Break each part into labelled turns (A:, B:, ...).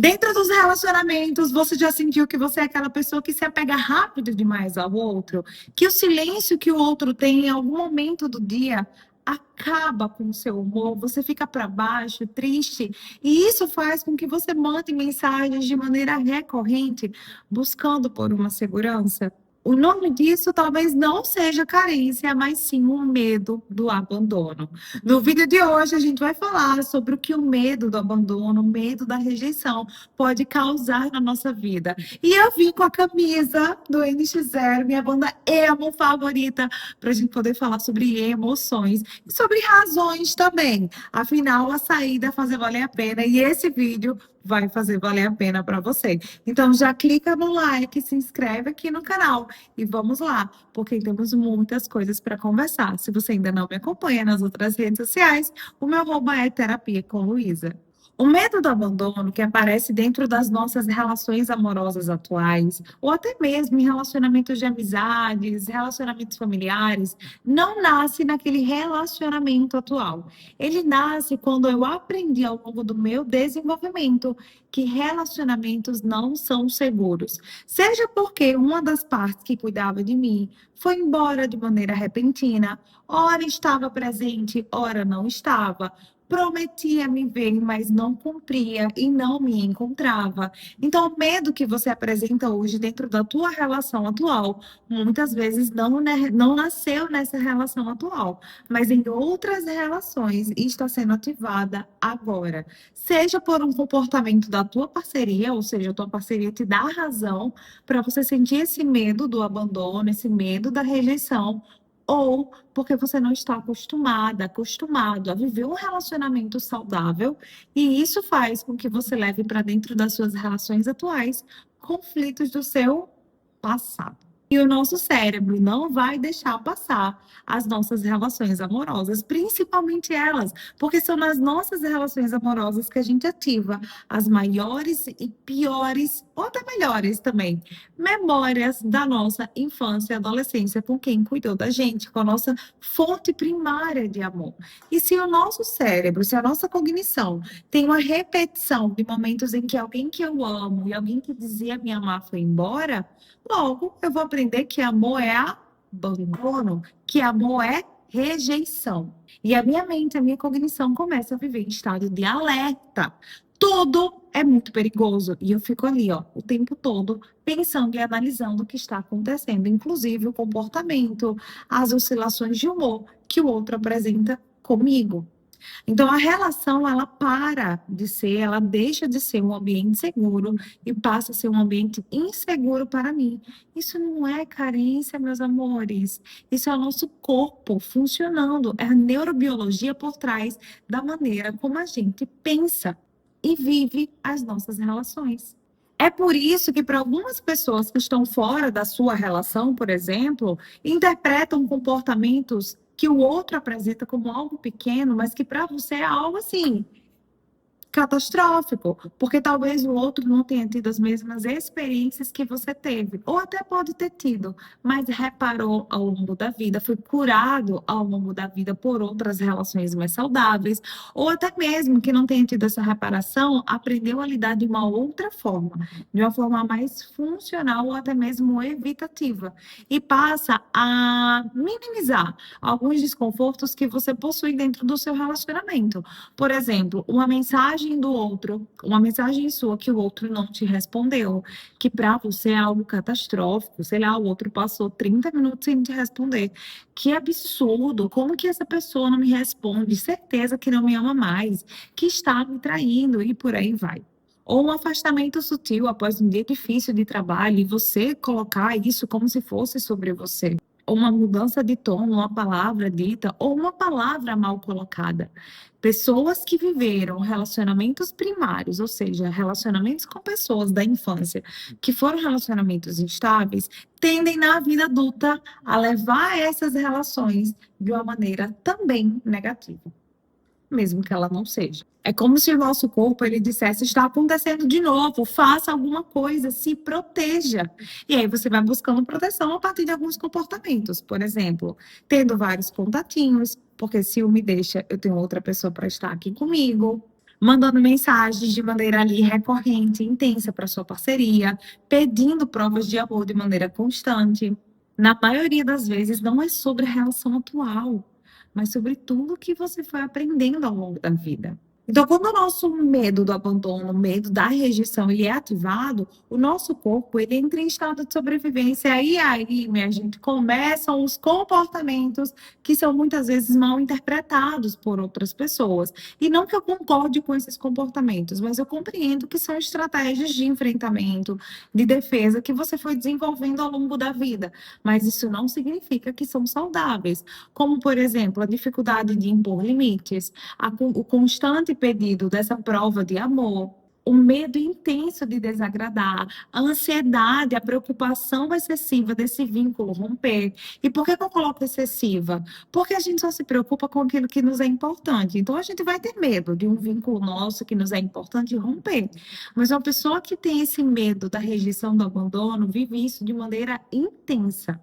A: Dentro dos relacionamentos, você já sentiu que você é aquela pessoa que se apega rápido demais ao outro? Que o silêncio que o outro tem em algum momento do dia acaba com o seu humor, você fica para baixo, triste, e isso faz com que você mande mensagens de maneira recorrente, buscando por uma segurança? O nome disso talvez não seja carência, mas sim um medo do abandono. No vídeo de hoje, a gente vai falar sobre o que o medo do abandono, o medo da rejeição pode causar na nossa vida. E eu vim com a camisa do NX0, minha banda emo favorita, para a gente poder falar sobre emoções e sobre razões também. Afinal, a saída é fazer valer a pena e esse vídeo vai fazer valer a pena para você. Então já clica no like, se inscreve aqui no canal e vamos lá, porque temos muitas coisas para conversar. Se você ainda não me acompanha nas outras redes sociais, o meu arroba é Terapia com Luísa. O medo do abandono que aparece dentro das nossas relações amorosas atuais, ou até mesmo em relacionamentos de amizades, relacionamentos familiares, não nasce naquele relacionamento atual. Ele nasce quando eu aprendi ao longo do meu desenvolvimento que relacionamentos não são seguros. Seja porque uma das partes que cuidava de mim foi embora de maneira repentina, ora estava presente, ora não estava. Prometia me ver, mas não cumpria e não me encontrava. Então, o medo que você apresenta hoje dentro da tua relação atual, muitas vezes não nasceu nessa relação atual, mas em outras relações e está sendo ativada agora. Seja por um comportamento da tua parceria, ou seja, a tua parceria te dá razão para você sentir esse medo do abandono, esse medo da rejeição, ou porque você não está acostumado a viver um relacionamento saudável, e isso faz com que você leve para dentro das suas relações atuais conflitos do seu passado. E o nosso cérebro não vai deixar passar as nossas relações amorosas, principalmente elas, porque são nas nossas relações amorosas que a gente ativa as maiores e piores, ou até melhores também, memórias da nossa infância e adolescência com quem cuidou da gente, com a nossa fonte primária de amor. E se o nosso cérebro, se a nossa cognição tem uma repetição de momentos em que alguém que eu amo e alguém que dizia me amar foi embora, logo eu vou aprender que amor é abandono, que amor é rejeição. E a minha mente, a minha cognição começa a viver em estado de alerta. Tudo é muito perigoso. E eu fico ali, ó, o tempo todo pensando e analisando o que está acontecendo, inclusive o comportamento, as oscilações de humor que o outro apresenta comigo. Então, a relação, ela para de ser, ela deixa de ser um ambiente seguro e passa a ser um ambiente inseguro para mim. Isso não é carência, meus amores. Isso é o nosso corpo funcionando, é a neurobiologia por trás da maneira como a gente pensa e vive as nossas relações. É por isso que, para algumas pessoas que estão fora da sua relação, por exemplo, interpretam comportamentos que o outro apresenta como algo pequeno, mas que para você é algo assim, catastrófico, porque talvez o outro não tenha tido as mesmas experiências que você teve, ou até pode ter tido, mas reparou ao longo da vida, foi curado ao longo da vida por outras relações mais saudáveis, ou até mesmo que não tenha tido essa reparação, aprendeu a lidar de uma outra forma, de uma forma mais funcional ou até mesmo evitativa, e passa a minimizar alguns desconfortos que você possui dentro do seu relacionamento. Por exemplo, uma mensagem do outro, uma mensagem sua que o outro não te respondeu, que para você é algo catastrófico, sei lá, o outro passou 30 minutos sem te responder. Que absurdo! Como que essa pessoa não me responde? Certeza que não me ama mais, que está me traindo e por aí vai. Ou um afastamento sutil após um dia difícil de trabalho e você colocar isso como se fosse sobre você. Ou uma mudança de tom, uma palavra dita, ou uma palavra mal colocada. Pessoas que viveram relacionamentos primários, ou seja, relacionamentos com pessoas da infância, que foram relacionamentos instáveis, tendem na vida adulta a levar essas relações de uma maneira também negativa, mesmo que ela não seja. É como se o nosso corpo ele dissesse: está acontecendo de novo, faça alguma coisa, se proteja. E aí você vai buscando proteção a partir de alguns comportamentos. Por exemplo, tendo vários contatinhos, porque se um me deixa, eu tenho outra pessoa para estar aqui comigo. mandando mensagens de maneira ali recorrente, intensa para sua parceria, pedindo provas de amor de maneira constante. Na maioria das vezes, não é sobre a relação atual, mas sobre tudo que você foi aprendendo ao longo da vida. Então, quando o nosso medo do abandono, o medo da rejeição, ele é ativado, o nosso corpo, ele entra em estado de sobrevivência. E aí, minha gente, começam os comportamentos que são muitas vezes mal interpretados por outras pessoas. E não que eu concorde com esses comportamentos, mas eu compreendo que são estratégias de enfrentamento, de defesa que você foi desenvolvendo ao longo da vida. Mas isso não significa que são saudáveis. Como, por exemplo, a dificuldade de impor limites, o constante pedido dessa prova de amor, o medo intenso de desagradar, a ansiedade, a preocupação excessiva desse vínculo romper. E por que eu coloco excessiva? Porque a gente só se preocupa com aquilo que nos é importante. Então a gente vai ter medo de um vínculo nosso que nos é importante romper. Mas uma pessoa que tem esse medo da rejeição, do abandono, vive isso de maneira intensa.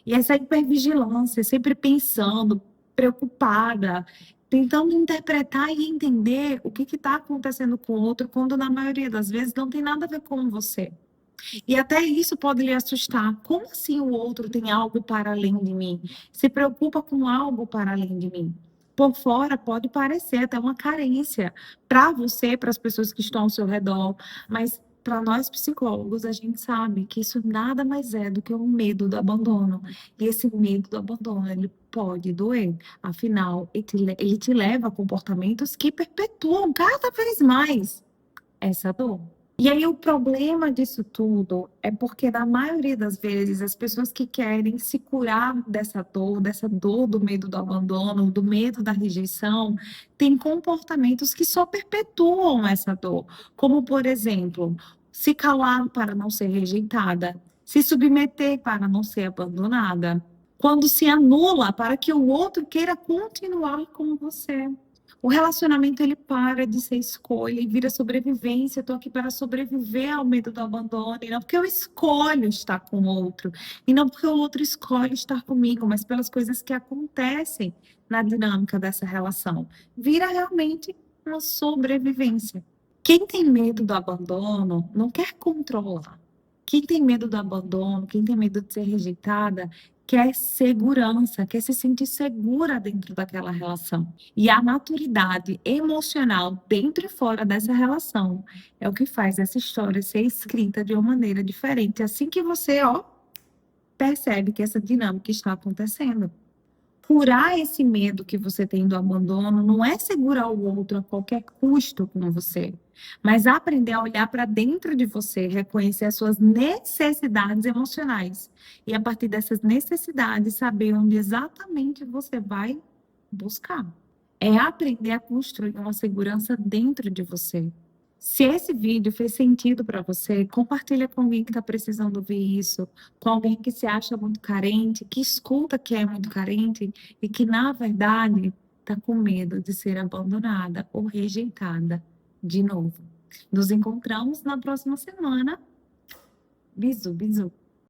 A: E essa hipervigilância, sempre pensando, preocupada, tentando interpretar e entender o que está acontecendo com o outro, quando na maioria das vezes não tem nada a ver com você. E até isso pode lhe assustar. Como assim o outro tem algo para além de mim? Se preocupa com algo para além de mim? Por fora pode parecer até uma carência para você, para as pessoas que estão ao seu redor, mas para nós psicólogos, a gente sabe que isso nada mais é do que um medo do abandono. E esse medo do abandono, ele pode doer. Afinal, ele te leva a comportamentos que perpetuam cada vez mais essa dor. E aí o problema disso tudo é porque na maioria das vezes as pessoas que querem se curar dessa dor do medo do abandono, do medo da rejeição, têm comportamentos que só perpetuam essa dor, como por exemplo, se calar para não ser rejeitada, se submeter para não ser abandonada, quando se anula para que o outro queira continuar com você. O relacionamento ele para de ser escolha e vira sobrevivência. Eu tô aqui para sobreviver ao medo do abandono, e não porque eu escolho estar com o outro, e não porque o outro escolhe estar comigo, mas pelas coisas que acontecem na dinâmica dessa relação. Vira realmente uma sobrevivência. Quem tem medo do abandono não quer controlar. Quem tem medo do abandono, quem tem medo de ser rejeitada, quer segurança, quer se sentir segura dentro daquela relação. E a maturidade emocional dentro e fora dessa relação é o que faz essa história ser escrita de uma maneira diferente. Assim que você, percebe que essa dinâmica está acontecendo. Curar esse medo que você tem do abandono não é segurar o outro a qualquer custo com você, mas aprender a olhar para dentro de você, reconhecer as suas necessidades emocionais e a partir dessas necessidades saber onde exatamente você vai buscar. É aprender a construir uma segurança dentro de você. Se esse vídeo fez sentido para você, compartilha com alguém que está precisando ouvir isso, com alguém que se acha muito carente, que escuta que é muito carente e que, na verdade, está com medo de ser abandonada ou rejeitada de novo. Nos encontramos na próxima semana. Bisu, bisu.